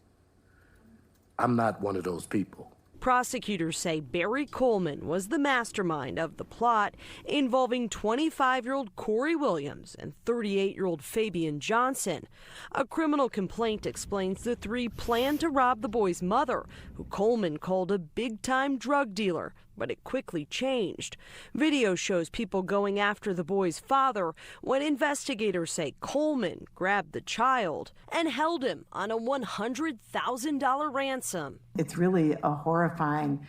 [SPEAKER 5] I'm not one of those people.
[SPEAKER 3] Prosecutors say Barry Coleman was the mastermind of the plot involving 25-year-old Corey Williams and 38-year-old Fabian Johnson. A criminal complaint explains the three planned to rob the boy's mother, who Coleman called a big-time drug dealer, but it quickly changed. Video shows people going after the boy's father when investigators say Coleman grabbed the child and held him on a $100,000 ransom.
[SPEAKER 2] It's really a horrifying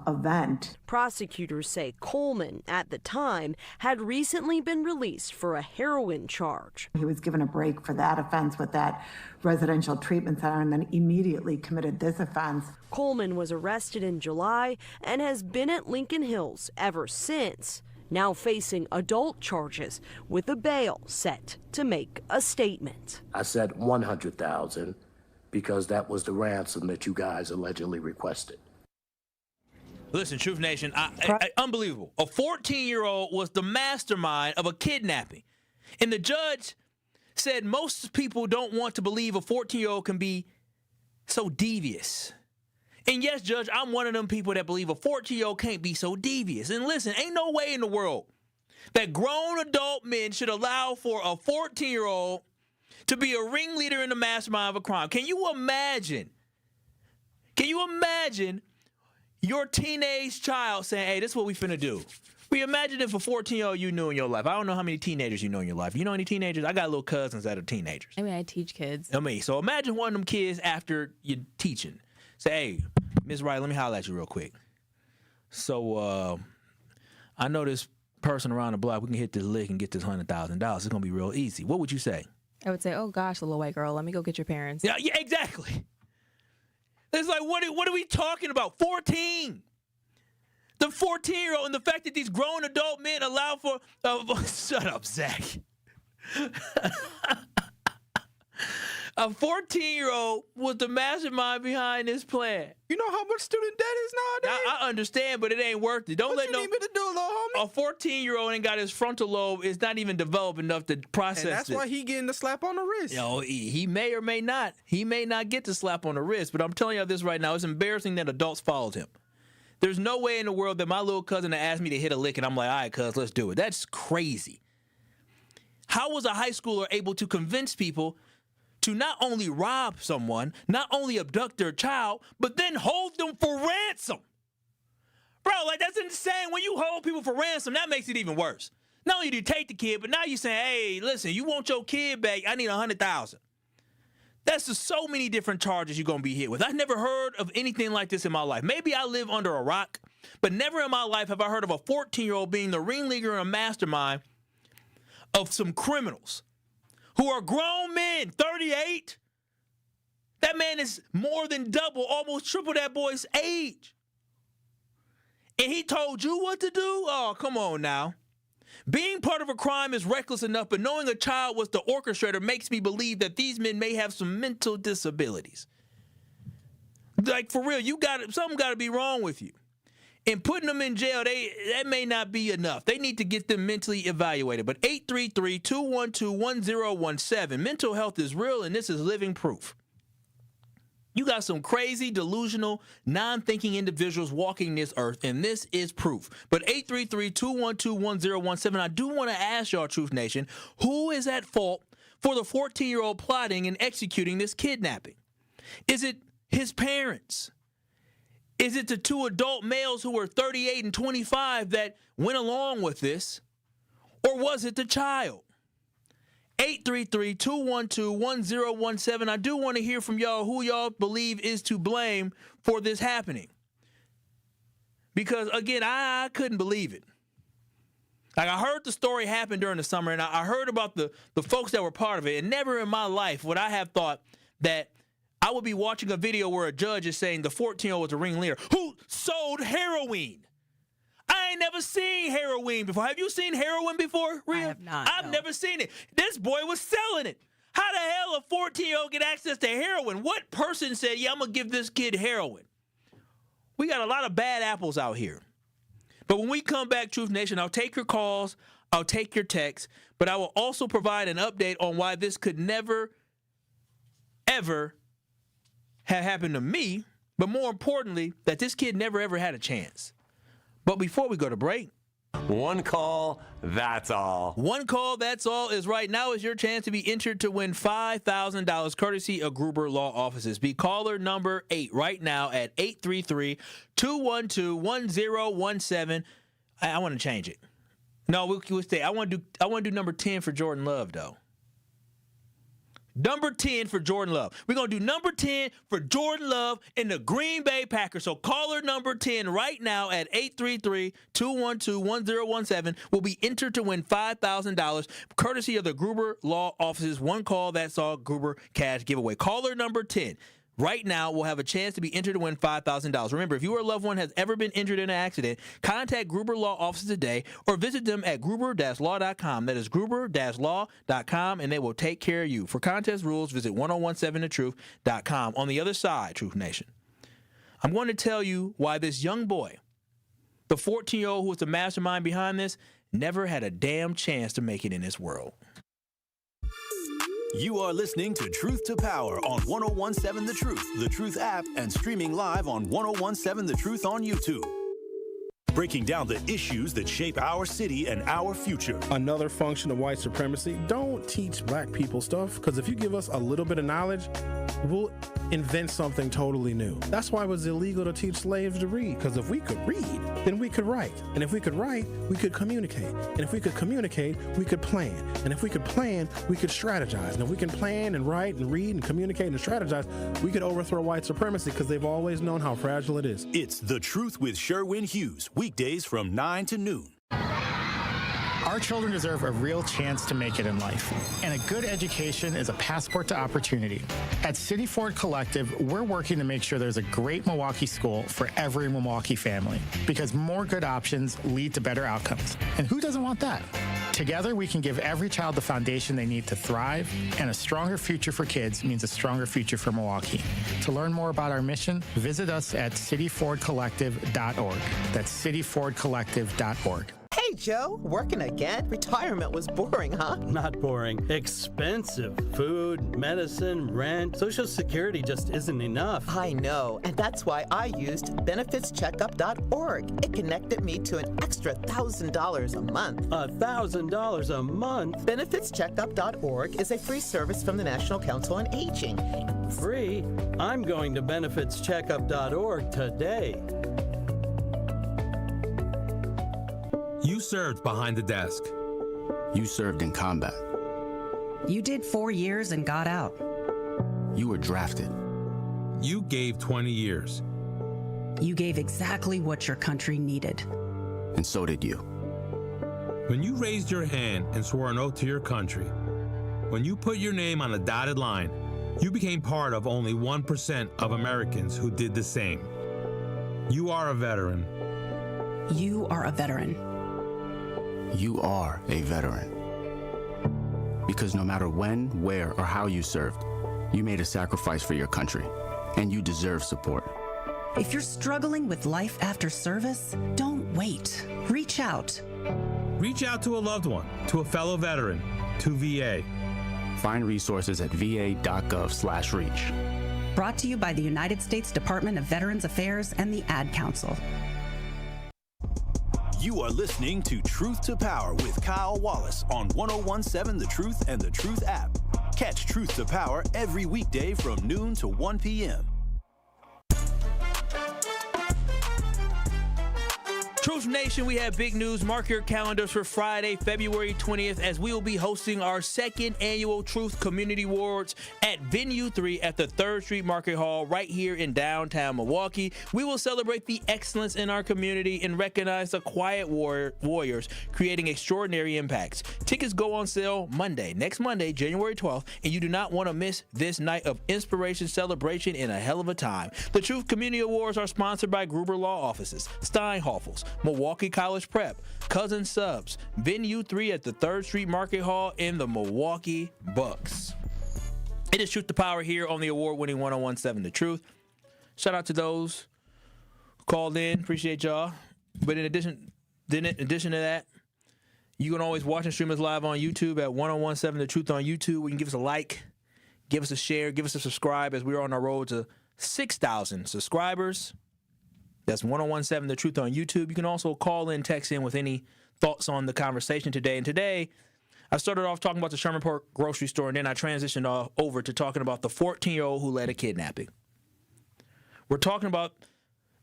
[SPEAKER 2] event.
[SPEAKER 3] Prosecutors say Coleman, at the time, had recently been released for a heroin charge.
[SPEAKER 2] He was given a break for that offense with that residential treatment center and then immediately committed this offense.
[SPEAKER 3] Coleman was arrested in July and has been at Lincoln Hills ever since, now facing adult charges with a bail set to make a statement.
[SPEAKER 5] I said 100,000 because that was the ransom that you guys allegedly requested.
[SPEAKER 6] Listen, Truth Nation, unbelievable. A 14-year-old was the mastermind of a kidnapping. And the judge said most people don't want to believe a 14-year-old can be so devious. And yes, Judge, I'm one of them people that believe a 14-year-old can't be so devious. And listen, ain't no way in the world that grown adult men should allow for a 14-year-old to be a ringleader in the mastermind of a crime. Can you imagine? Can you imagine your teenage child saying, hey, this is what we finna do? We imagine if a 14-year-old you knew in your life. I don't know how many teenagers you know in your life. You know any teenagers? I got little cousins that are teenagers.
[SPEAKER 7] I mean, I teach kids.
[SPEAKER 6] So imagine one of them kids after you're teaching. Say, hey, Ms. Wright, let me holler at you real quick. So I know this person around the block. We can hit this lick and get this $100,000. It's going to be real easy. What would you say?
[SPEAKER 7] I would say, oh, gosh, little white girl, let me go get your parents.
[SPEAKER 6] Yeah, exactly. It's like, what are we talking about? 14. The 14-year-old and the fact that these grown adult men allow for... shut up, Zach. A 14-year-old was the mastermind behind this plan.
[SPEAKER 8] You know how much student debt is nowadays?
[SPEAKER 6] I understand, but it ain't worth it. Don't
[SPEAKER 8] what
[SPEAKER 6] let
[SPEAKER 8] you
[SPEAKER 6] no...
[SPEAKER 8] need me to do, little homie?
[SPEAKER 6] A 14-year-old ain't got his frontal lobe. Is not even developed enough to process
[SPEAKER 8] and that's
[SPEAKER 6] it.
[SPEAKER 8] why he getting the slap on the wrist.
[SPEAKER 6] He may or may not. He may not get the slap on the wrist, but I'm telling you this right now. It's embarrassing that adults followed him. There's no way in the world that my little cousin asked me to hit a lick and I'm like, all right, cuz, let's do it. That's crazy. How was a high schooler able to convince people to not only rob someone, not only abduct their child, but then hold them for ransom? Bro, like, that's insane. When you hold people for ransom, that makes it even worse. Not only do you take the kid, but now you're saying, hey, listen, you want your kid back, I need $100,000. That's just so many different charges you're going to be hit with. I've never heard of anything like this in my life. Maybe I live under a rock, but never in my life have I heard of a 14-year-old being the ringleader and mastermind of some criminals who are grown men, 38. That man is more than double, almost triple that boy's age. And he told you what to do? Oh, come on now. Being part of a crime is reckless enough, but knowing a child was the orchestrator makes me believe that these men may have some mental disabilities. Like, for real, something got to be wrong with you. And putting them in jail, that may not be enough. They need to get them mentally evaluated. But 833-212-1017, mental health is real, and this is living proof. You got some crazy, delusional, non-thinking individuals walking this earth, and this is proof. But 833-212-1017, I do want to ask y'all, Truth Nation, who is at fault for the 14-year-old plotting and executing this kidnapping? Is it his parents? Is it the two adult males who were 38 and 25 that went along with this? Or was it the child? 833-212-1017. I do want to hear from y'all who y'all believe is to blame for this happening. Because, again, I couldn't believe it. Like, I heard the story happen during the summer, and I heard about the folks that were part of it, and never in my life would I have thought that I would be watching a video where a judge is saying the 14-year-old was a ringleader who sold heroin. I ain't never seen heroin before. Have you seen heroin before, Rhea?
[SPEAKER 7] I have not.
[SPEAKER 6] I've never seen it. This boy was selling it. How the hell a 14-year-old get access to heroin? What person said, yeah, I'm going to give this kid heroin? We got a lot of bad apples out here. But when we come back, Truth Nation, I'll take your calls, I'll take your texts, but I will also provide an update on why this could never, ever have happened to me, but more importantly, that this kid never ever had a chance. But before we go to break,
[SPEAKER 10] one call, that's all.
[SPEAKER 6] One call, that's all is right now is your chance to be entered to win $5,000 courtesy of Gruber Law Offices. Be caller number 8 right now at 833-212-1017. I want to change it. No, we'll stay. I want to do number 10 for Jordan Love, though. Number 10 for Jordan Love. We're going to do number 10 for Jordan Love and the Green Bay Packers. So caller number 10 right now at 833-212-1017 will be entered to win $5,000 courtesy of the Gruber Law Offices. One call, that's all, Gruber Cash giveaway. Caller number 10 right now will have a chance to be entered to win $5,000. Remember, if you or a loved one has ever been injured in an accident, contact Gruber Law Offices today or visit them at gruber-law.com. That is gruber-law.com, and they will take care of you. For contest rules, visit 1017thetruth.com. On the other side, Truth Nation, I'm going to tell you why this young boy, the 14-year-old who was the mastermind behind this, never had a damn chance to make it in this world.
[SPEAKER 4] You are listening to Truth to Power on 1017 The Truth app, and streaming live on 1017 The Truth on YouTube. Breaking down the issues that shape our city and our future.
[SPEAKER 20] Another function of white supremacy, don't teach black people stuff, because if you give us a little bit of knowledge, we'll invent something totally new. That's why it was illegal to teach slaves to read, because if we could read, then we could write. And if we could write, we could communicate. And if we could communicate, we could plan. And if we could plan, we could strategize. And if we can plan and write and read and communicate and strategize, we could overthrow white supremacy, because they've always known how fragile it is.
[SPEAKER 4] It's The Truth with Sherwin Hughes, weekdays from 9 to noon.
[SPEAKER 11] Our children deserve a real chance to make it in life, and a good education is a passport to opportunity. At City Ford Collective, we're working to make sure there's a great Milwaukee school for every Milwaukee family, because more good options lead to better outcomes. And who doesn't want that? Together, we can give every child the foundation they need to thrive, and a stronger future for kids means a stronger future for Milwaukee. To learn more about our mission, visit us at cityfordcollective.org. That's cityfordcollective.org.
[SPEAKER 12] Hey, Joe, working again? Retirement was boring, huh?
[SPEAKER 24] Not boring. Expensive. Food, medicine, rent. Social Security just isn't enough.
[SPEAKER 12] I know, and that's why I used benefitscheckup.org. It connected me to an extra $1,000 a month.
[SPEAKER 24] $1,000 a month?
[SPEAKER 12] Benefitscheckup.org is a free service from the National Council on Aging.
[SPEAKER 24] Free? I'm going to benefitscheckup.org today.
[SPEAKER 25] You served behind the desk.
[SPEAKER 26] You served in combat.
[SPEAKER 27] You did 4 years and got out.
[SPEAKER 26] You were drafted.
[SPEAKER 25] You gave 20 years.
[SPEAKER 27] You gave exactly what your country needed.
[SPEAKER 26] And so did you.
[SPEAKER 25] When you raised your hand and swore an oath to your country, when you put your name on a dotted line, you became part of only 1% of Americans who did the same. You are a veteran.
[SPEAKER 27] You are a veteran.
[SPEAKER 26] You are a veteran. Because no matter when, where, or how you served, you made a sacrifice for your country, and you deserve support.
[SPEAKER 27] If you're struggling with life after service, don't wait. Reach out.
[SPEAKER 25] Reach out to a loved one, to a fellow veteran, to VA.
[SPEAKER 26] Find resources at va.gov/reach.
[SPEAKER 27] Brought to you by the United States Department of Veterans Affairs and the Ad Council.
[SPEAKER 4] You are listening to Truth to Power with Kyle Wallace on 1017 The Truth and The Truth app. Catch Truth to Power every weekday from noon to 1 p.m.
[SPEAKER 6] Truth Nation, we have big news. Mark your calendars for Friday, February 20th, as we will be hosting our second annual Truth Community Awards at Venue 3 at the 3rd Street Market Hall right here in downtown Milwaukee. We will celebrate the excellence in our community and recognize the quiet warriors creating extraordinary impacts. Tickets go on sale next Monday, January 12th, and you do not want to miss this night of inspiration, celebration, and a hell of a time. The Truth Community Awards are sponsored by Gruber Law Offices, Steinhoffels, Milwaukee College Prep, Cousin Subs, Venue 3 at the 3rd Street Market Hall, and the Milwaukee Bucks. It is Truth to Power here on the award-winning 1017 The Truth. Shout out to those who called in. Appreciate y'all. But in addition to that, you can always watch and stream us live on YouTube at 1017 The Truth on YouTube. You can give us a like, give us a share, give us a subscribe as we're on our road to 6,000 subscribers. That's 1017 The Truth on YouTube. You can also call in, text in with any thoughts on the conversation today. And today, I started off talking about the Sherman Park Grocery Store, and then I transitioned over to talking about the 14-year-old who led a kidnapping. We're talking about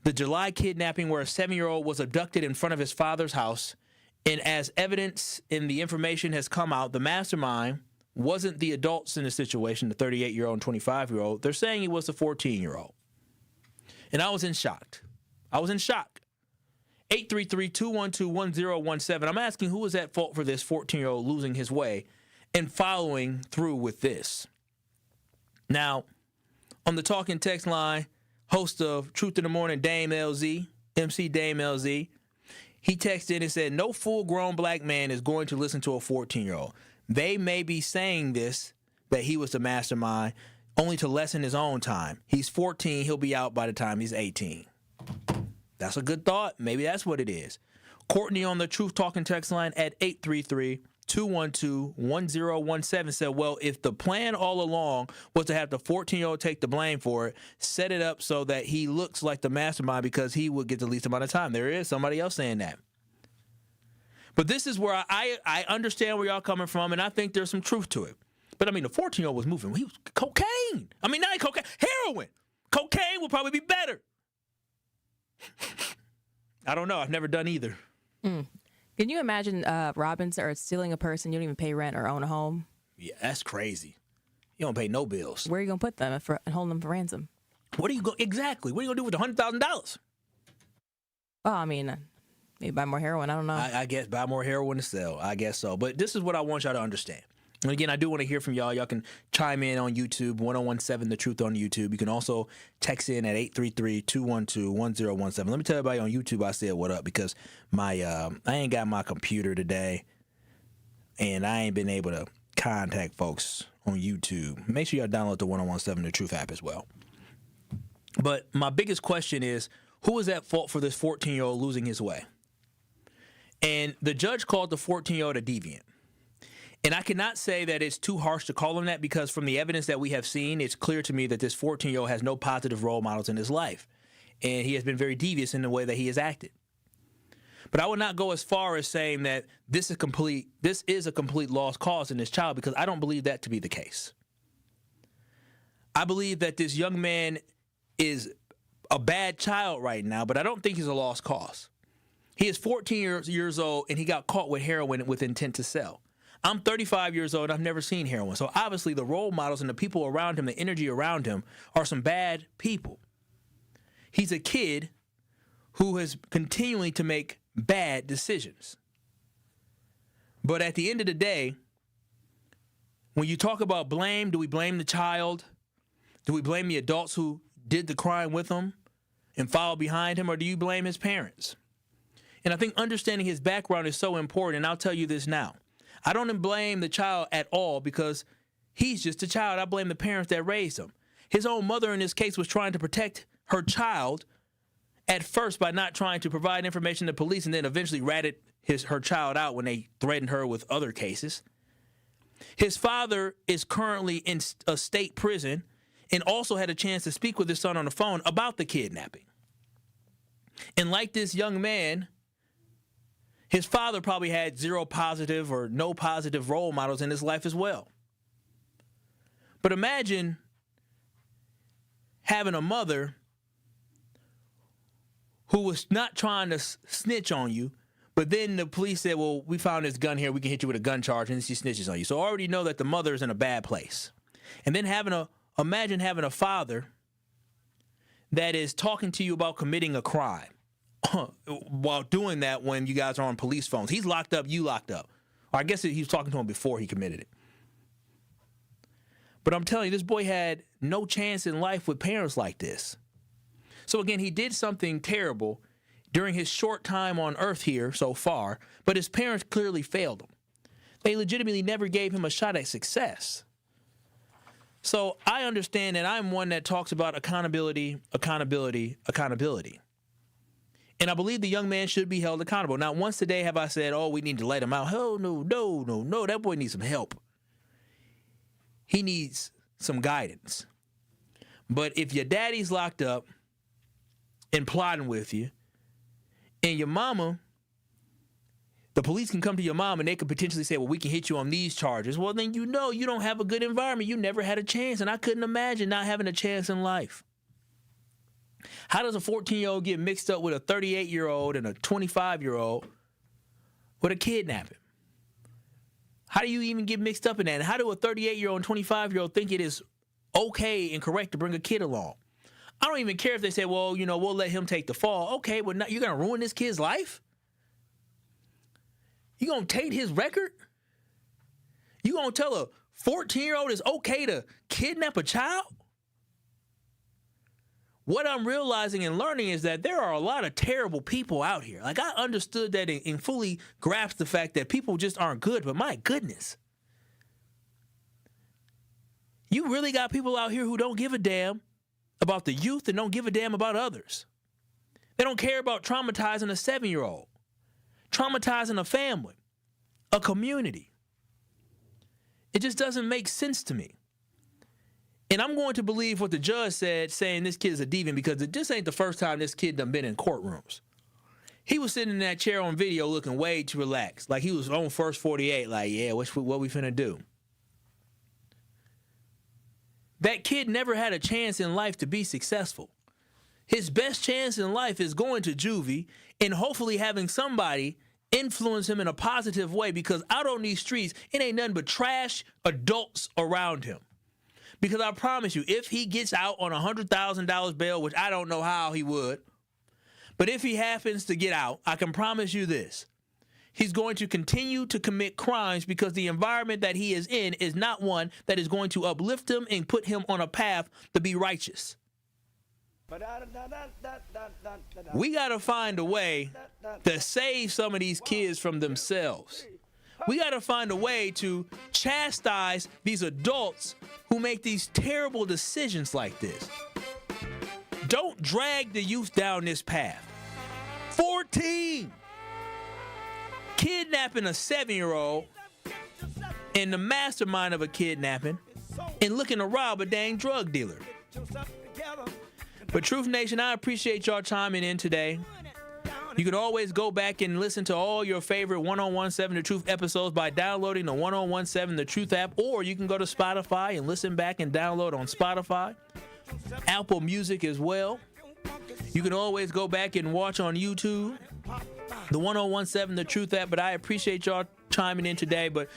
[SPEAKER 6] the July kidnapping where a 7-year-old was abducted in front of his father's house. And as evidence in the information has come out, the mastermind wasn't the adults in the situation, the 38-year-old and 25-year-old. They're saying he was the 14-year-old. And I was in shock. 833-212-1017. I'm asking who is at fault for this 14-year-old losing his way and following through with this. Now, on the talking text line, host of Truth in the Morning, Dame LZ, MC Dame LZ, he texted and said, no full-grown black man is going to listen to a 14-year-old. They may be saying this, that he was the mastermind, only to lessen his own time. He's 14. He'll be out by the time he's 18. That's a good thought. Maybe that's what it is. Courtney on the Truth Talking text line at 833-212-1017 said, well, if the plan all along was to have the 14-year-old take the blame for it, set it up so that he looks like the mastermind because he would get the least amount of time. There is somebody else saying that. But this is where I understand where y'all coming from, and I think there's some truth to it. But, I mean, the 14-year-old was moving. He was cocaine. I mean, not cocaine. Heroin. Cocaine would probably be better. I don't know. I've never done either.
[SPEAKER 7] Can you imagine robbing or stealing a person? You don't even pay rent or own a home.
[SPEAKER 6] Yeah, that's crazy. You don't pay no bills.
[SPEAKER 7] Where are you gonna put them and hold them for ransom?
[SPEAKER 6] What are you exactly? What are you gonna do with the $100,000?
[SPEAKER 7] Well, I mean, maybe buy more heroin. I don't know.
[SPEAKER 6] I guess buy more heroin to sell. I guess so. But this is what I want y'all to understand. And again, I do want to hear from y'all. Y'all can chime in on YouTube, 1017 The Truth on YouTube. You can also text in at 833-212-1017. Let me tell everybody on YouTube I said what up because I ain't got my computer today, and I ain't been able to contact folks on YouTube. Make sure y'all download the 1017 The Truth app as well. But my biggest question is, who is at fault for this 14-year-old losing his way? And the judge called the 14-year-old a deviant. And I cannot say that it's too harsh to call him that because from the evidence that we have seen, it's clear to me that this 14-year-old has no positive role models in his life. And he has been very devious in the way that he has acted. But I would not go as far as saying that this is a complete lost cause in this child because I don't believe that to be the case. I believe that this young man is a bad child right now, but I don't think he's a lost cause. He is 14 years old and he got caught with heroin with intent to sell. I'm 35 years old. I've never seen heroin. So obviously the role models and the people around him, the energy around him are some bad people. He's a kid who is continuing to make bad decisions. But at the end of the day, when you talk about blame, do we blame the child? Do we blame the adults who did the crime with him and followed behind him? Or do you blame his parents? And I think understanding his background is so important. And I'll tell you this now. I don't blame the child at all because he's just a child. I blame the parents that raised him. His own mother in this case was trying to protect her child at first by not trying to provide information to police and then eventually ratted her child out when they threatened her with other cases. His father is currently in a state prison and also had a chance to speak with his son on the phone about the kidnapping. And like this young man, his father probably had zero positive or no positive role models in his life as well. But imagine having a mother who was not trying to snitch on you, but then the police said, well, we found this gun here. We can hit you with a gun charge, and she snitches on you. So I already know that the mother is in a bad place. And then imagine having a father that is talking to you about committing a crime. While doing that when you guys are on police phones. He's locked up, you locked up. Or I guess he was talking to him before he committed it. But I'm telling you, this boy had no chance in life with parents like this. So again, he did something terrible during his short time on earth here so far, but his parents clearly failed him. They legitimately never gave him a shot at success. So I understand that I'm one that talks about accountability. And I believe the young man should be held accountable. Not once today have I said, oh, we need to let him out. Oh, no. That boy needs some help. He needs some guidance. But if your daddy's locked up and plotting with you, and your mama, the police can come to your mom and they could potentially say, well, we can hit you on these charges. Well, then you know you don't have a good environment. You never had a chance, and I couldn't imagine not having a chance in life. How does a 14-year-old get mixed up with a 38-year-old and a 25-year-old with a kidnapping? How do you even get mixed up in that? And how do a 38-year-old and 25-year-old think it is okay and correct to bring a kid along? I don't even care if they say, well, we'll let him take the fall. Okay, but now you're going to ruin this kid's life? You going to taint his record? You going to tell a 14-year-old it's okay to kidnap a child? What I'm realizing and learning is that there are a lot of terrible people out here. Like, I understood that and fully grasped the fact that people just aren't good, but my goodness. You really got people out here who don't give a damn about the youth and don't give a damn about others. They don't care about traumatizing a 7-year-old, traumatizing a family, a community. It just doesn't make sense to me. And I'm going to believe what the judge said, saying this kid is a deviant, because this ain't the first time this kid done been in courtrooms. He was sitting in that chair on video looking way too relaxed, like he was on First 48, like, yeah, what we finna do? That kid never had a chance in life to be successful. His best chance in life is going to juvie and hopefully having somebody influence him in a positive way, because out on these streets, it ain't nothing but trash adults around him. Because I promise you, if he gets out on $100,000 bail, which I don't know how he would, but if he happens to get out, I can promise you this. He's going to continue to commit crimes because the environment that he is in is not one that is going to uplift him and put him on a path to be righteous. We got to find a way to save some of these kids from themselves. We got to find a way to chastise these adults who make these terrible decisions like this. Don't drag the youth down this path. 14! Kidnapping a 7-year-old and the mastermind of a kidnapping and looking to rob a dang drug dealer. But Truth Nation, I appreciate y'all chiming in today. You can always go back and listen to all your favorite 1017 The Truth episodes by downloading the 1017 The Truth app, or you can go to Spotify and listen back and download on Spotify, Apple Music as well. You can always go back and watch on YouTube, the 1017 The Truth app. But I appreciate y'all chiming in today. But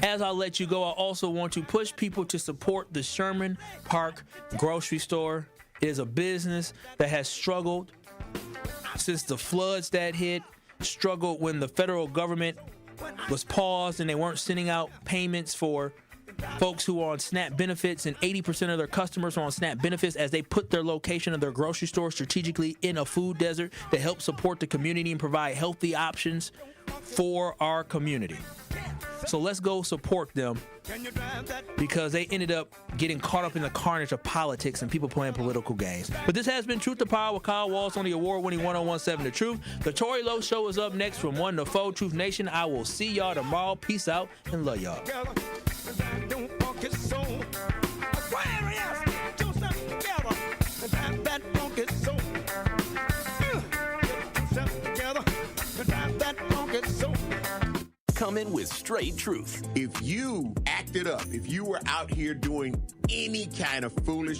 [SPEAKER 6] as I let you go, I also want to push people to support the Sherman Park Grocery Store. It is a business that has struggled since the floods that hit, struggled when the federal government was paused and they weren't sending out payments for folks who are on SNAP benefits, and 80% of their customers are on SNAP benefits as they put their location of their grocery store strategically in a food desert to help support the community and provide healthy options for our community. So let's go support them, because they ended up getting caught up in the carnage of politics and people playing political games. But this has been Truth to Power with Kyle Wallace on the award-winning 1017 The Truth. The Tory Lowe Show is up next from 1 to 4. Truth Nation, I will see y'all tomorrow. Peace out and love y'all.
[SPEAKER 4] Coming with straight truth.
[SPEAKER 9] If you acted up, if you were out here doing any kind of foolish